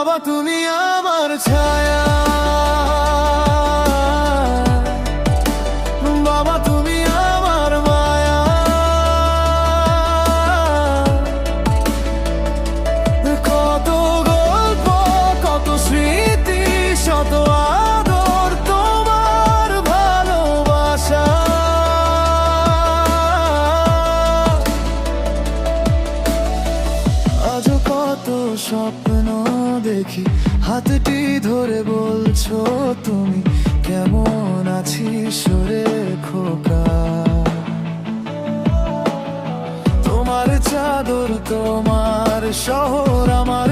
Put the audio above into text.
বাবা তুমি আমার ছায়া, বাবা তুমি আমার মায়া। কত গল্প, কত স্মৃতি, শত আদর, তোমার ভালোবাসা। আজও কত স্বপ্ন দেখি, হাতটি ধরে বলছো তুমি কেমন আছিস রে খোকা। তোমার চাদর, তোমার শহর, আমার